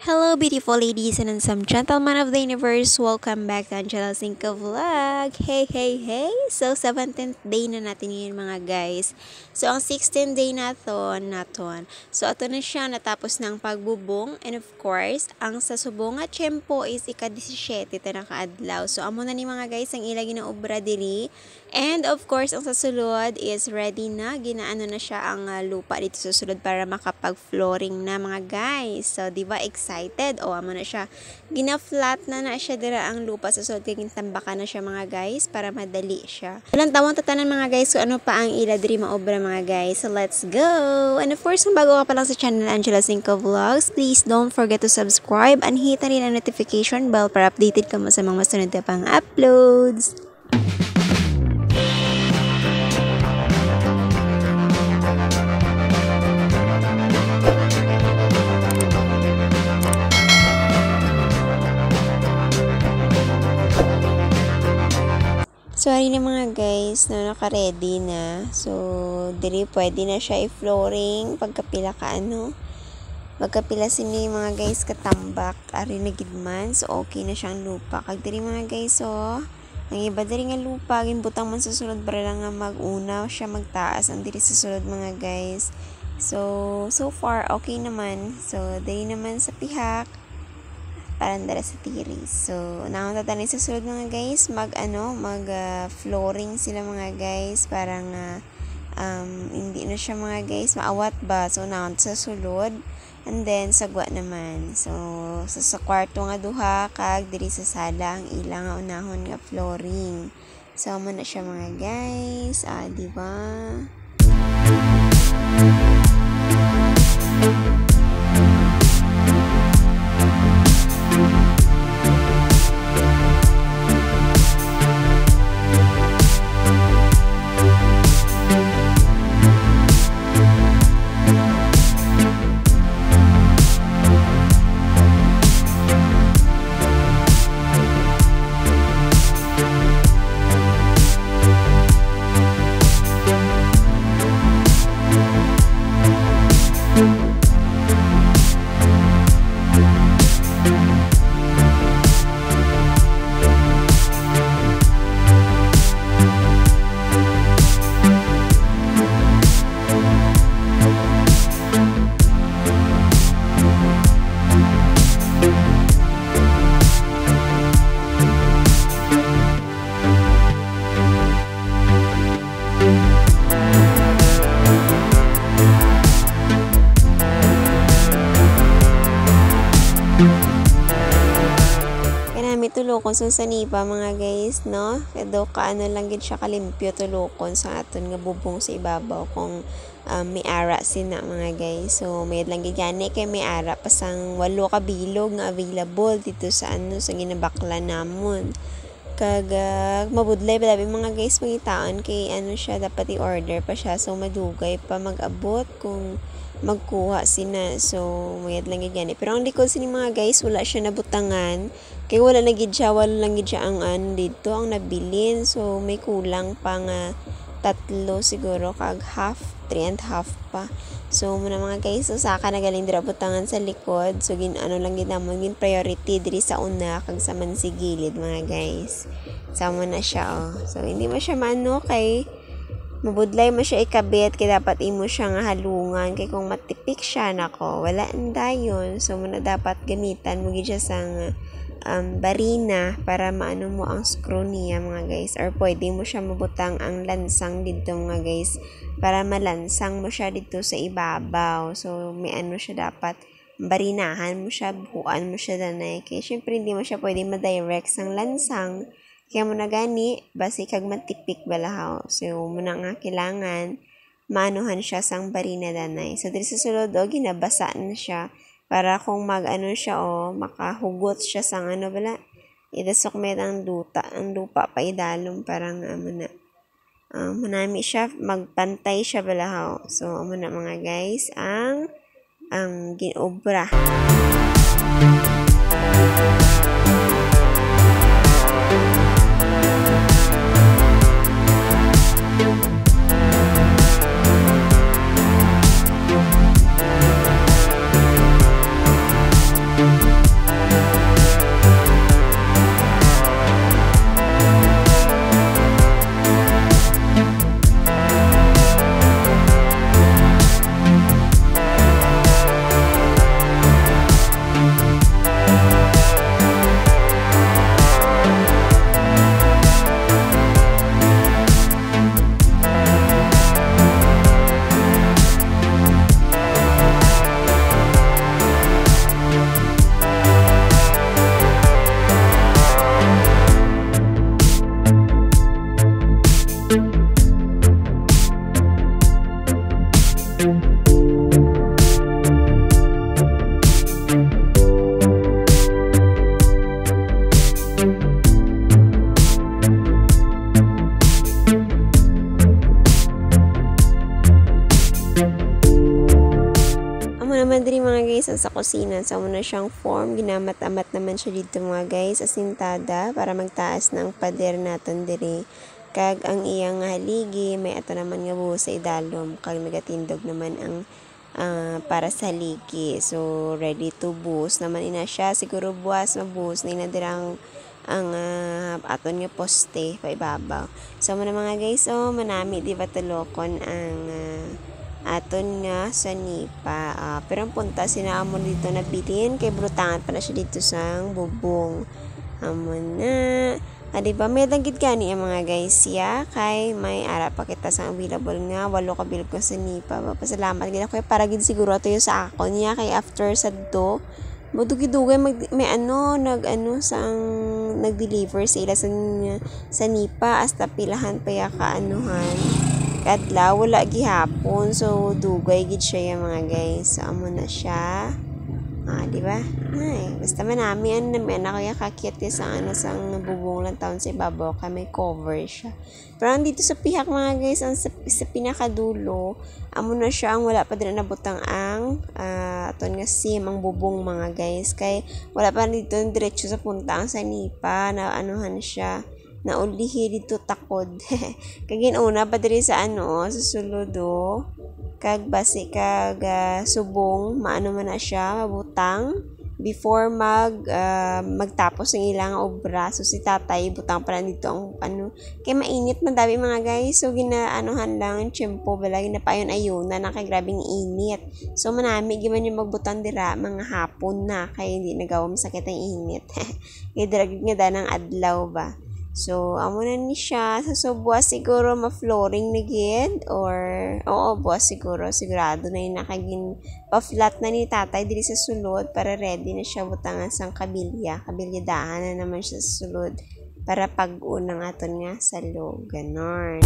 Hello, beautiful ladies and some gentlemen of the universe. Welcome back to Angela Cinco Vlog. Hey. So, 17th day na natin yun mga guys. So, ang 16th day naton. So, ato na siya natapos ng pagbubong. And of course, ang sa subong nga tiyempo is ika-17 ta nakaadlaw. So, amo na ni mga guys ang ilagi na obra diri. And of course, ang sasulod is ready na. Ginaano na siya ang lupa dito sa sulod para makapag-flooring na mga guys. So, di ba excited? O, amo na siya. Gina-flat na siya dira ang lupa sa sulod. Kaya tambakan na siya mga guys para madali siya. Walang tawang tatanan mga guys kung ano pa ang ila diri maobra mga guys. So, let's go! And of course, kung bago ka pa lang sa channel Angela Cinco Vlogs, please don't forget to subscribe and hit na rin ang notification bell para updated ka mo sa mga masunod na pang uploads. So, ari na mga guys, na naka-ready na. So, diri pwede na siya i-flooring pagkapila ka Pagkapila sini mga guys katambak, ari na gidman. So, okay na siyang lupa. Kag diri mga guys, ang iba diri nga lupa, ginbutang man sa sulod para lang nga mag-una siya magtaas ang diri sa sulod mga guys. So far okay naman. So, diri naman sa pihak parang dala sa tiris. So, naon tatanin sa sulod mga guys, flooring sila mga guys, parang hindi na siya mga guys, maawat ba? So, naon sa sulod, and then, sagwa naman. So, sa kwarto nga duha, kag diri sa sala, ang ilang nga unahon nga flooring. So, mo na siya mga guys, di ba? Tulokon sa nipa mga guys, no? Kado kaano lang gid siya kalimpyo tulokon sa aton nga bubong sa ibabaw kung may ara sina mga guys. So may lang gid gani kay may ara pasang 8 ka bilog nga available dito sa sa ginabakla namon. Kag mabudlay pa mga guys pangitaon kay siya dapat i-order pa siya, so madugay pa mag-abot kung magkuha sina. So mayad lang gid gani, pero ang likod sini mga guys wala siya nabutangan kay wala lang gid siya ang dito ang nabilin. So may kulang pang 3 siguro kag half 3.5 pa. So muna mga guys, so saka nagaling dira butangan sa likod. So lang gid namon gin priority diri sa una kag sa mansigilid mga guys. Samo na siya So hindi mo siya kay mabudlay mo siya ikabit kay dapat imo siya nga halungan kay kung matipik siya nako wala dayon. So muna dapat gamitan mo gid siya sang barina para maano mo ang screw niya mga guys, or pwede mo siya mabutang ang lansang dito mga guys para malansang mo siya dito sa ibabaw. So may siya dapat barinahan mo siya, buuan mo siya danay kay syempre hindi mo siya pwede ma-direct sang lansang kaya mo na gani basi kag matipik balahaw. So muna nga kailangan maanuhan siya sang barina danay. So diri sa sulod ginabasa na siya para kung siya makahugot siya sang idasok met ang lupa pa idalom parang manami siya magpantay siya balahaw. So muna mga guys ang ginobra. kusina. So, muna siyang form. Ginamat-amat naman siya dito mga guys. Asintada para magtaas ng pader natin diri. Kag ang iyang haligi, may ato naman nga buhos sa idalom. Kag nagatindog naman ang para sa haligi. So, ready to boost naman ina siya. Siguro buwas mabuhos na inadirang ang aton nga poste pa ibabaw. So, muna mga guys, manami di ba tulokon ang aton nga sanipa. Pero ang punta sinaamon dito na bilin kay brutangan pa na siya dito sa bubong. Amon na. Diba may danggit gani ang mga guys ya kay may ara pa kita sa available nga 8 ka bil ko sanipa. Pasalamat gid ako para gid siguro ato yung sa akon niya kay after sa do madugidugay may nag-deliver sila sa nipa hasta pilahan pa ya ka kadlaw wala gihapon so dugay gid siya ya mga guys. So amo na siya. Di ba? Basta manami naman ako yung kakit sa bubong lang taon sa ibabaw kay may cover siya. Pero dito sa pihak mga guys, sa pinakadulo, amo na siya ang wala pa din nabutang ang aton nga sim ang bubong mga guys. Kay wala pa dito diretso sa punta ang sanipa na anuhan siya. Naulihi dito takod. Kagin una pa diri sa sa sulod kag basi kag subong maano man na siya mabutang before magtapos ng ilang obra. So si tatay butang pa dito ang kay mainit man dabi mga guys. So ginaanuhan lang tiyempo bala ginapayon ayuna na kay grabing init. So manami giman yung magbutang dira mga hapon na kay hindi nagawam sakit ang init. Kay diragid nga danang adlaw ba. So, amo na ni siya. So, buwas siguro ma-flooring na gid or buwas sigurado na yung nakagin pa-flat na ni tatay diri sa sulod para ready na siya butangan sang kabilyadahan na naman siya sa sulod para pag-unang aton nga sa loob. Ganon.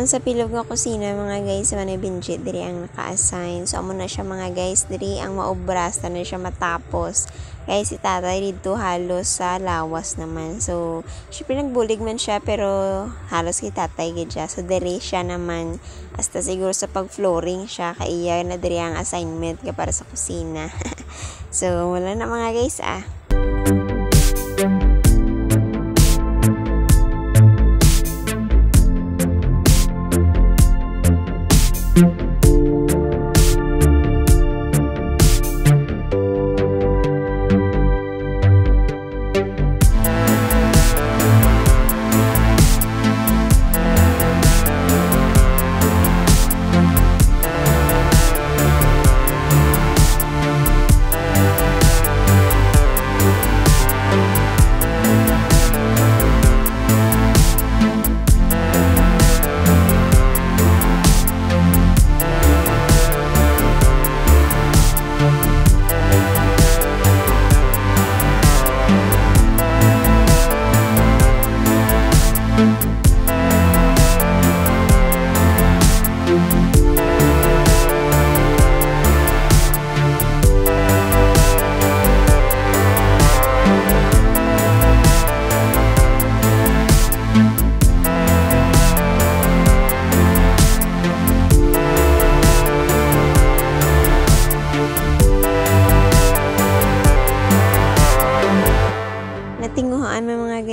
Sa pilog nga kusina mga guys manay binjit diri ang naka-assign. So amo na siya mga guys diri ang maobras na siya matapos. Kaya si tatay dito halos sa lawas naman. So syempre nagbulig man siya pero halos kay tatay gid siya. So diri siya naman hasta siguro sa pag-flooring siya kay iya na diri ang assignment ka para sa kusina. So wala na mga guys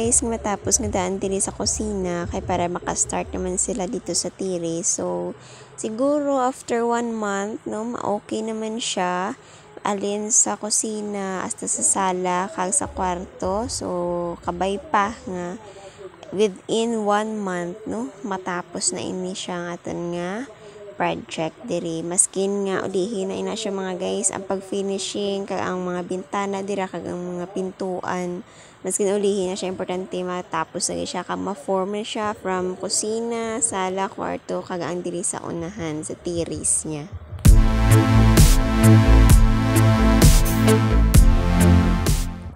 guys matapos nga daan diri sa kusina kay para maka-start naman sila dito sa terrace. So siguro after 1 month okay naman siya alin sa kusina hasta sa sala kag sa kwarto. So kabay pa nga within 1 month matapos na ini siya aton nga project diri. Maskin nga ulihin na ina siya mga guys ang pag-finishing kag ang mga bintana dira kag ang mga pintuan. Maskin ulihin na siya importante matapos na siya kag ma-form na siya from kusina, sala, kwarto kag ang diri sa unahan sa terrace niya.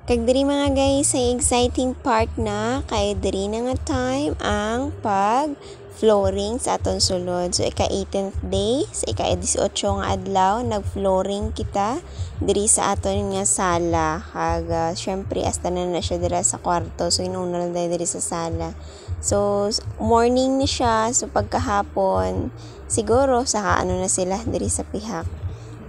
Kag diri mga guys sa exciting part na kay diri na nga time ang pag flooring sa aton sulod. So ika-18th day, sa ika-18 nga adlaw, nag-flooring kita diri sa aton nga sala. Kag syempre hasta na siya dira sa kwarto. So inuna na diri sa sala. So morning ni siya, so pagkahapon siguro saka na sila diri sa pihak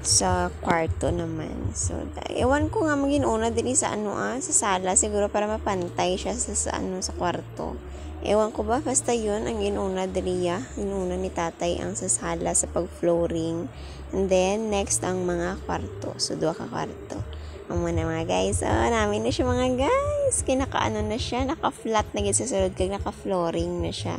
sa kwarto naman. So, ewan ko nga mag-inuna diri sa sa sala siguro para mapantay siya sa kwarto. Ewan ko ba, basta yun ang inuna diri inuna ni tatay ang sa sala sa pag-flooring. And then, next ang mga kwarto. So, 2 ka kwarto. Ang mga guys, namin na siya mga guys. Kinakaano na siya, naka-flat na sa sulod kag naka-flooring na siya.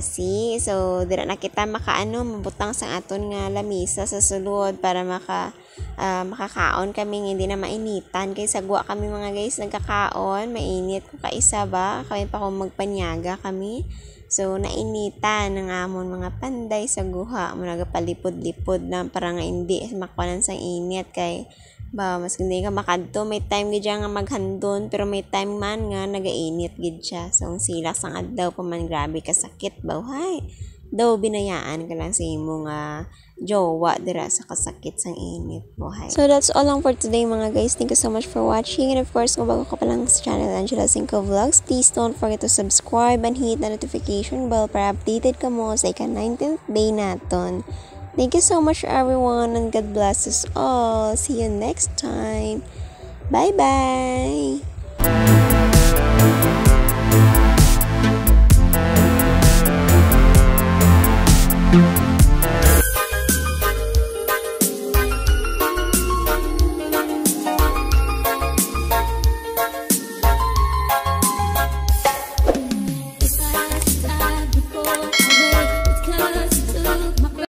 See? So, dira na kita mabutang sa aton nga lamisa sa sulod para makakaon kami hindi na mainitan. Kay sagwa kami mga guys nagkakaon, mainit ko kaisa ba? Kami pa kung magpanyaga kami. So, nainitan ng amon mga panday sa guha. Muna palipod-lipod na para nga hindi makuanan sa init kay mas hindi ka makadto, may time gid nga maghandon pero may time man nga nagainit gid siya. So ang silak sang adlaw pa man grabe ka sakit ba hay. Daw binayaan ka lang sa imong jowa dira sa kasakit sang init buhay. So that's all lang for today mga guys. Thank you so much for watching, and of course kung bago ka pa lang sa channel Angela Cinco Vlogs, please don't forget to subscribe and hit the notification bell para updated ka mo sa ika-19th day naton. Thank you so much everyone, and God bless us all. See you next time. Bye-bye.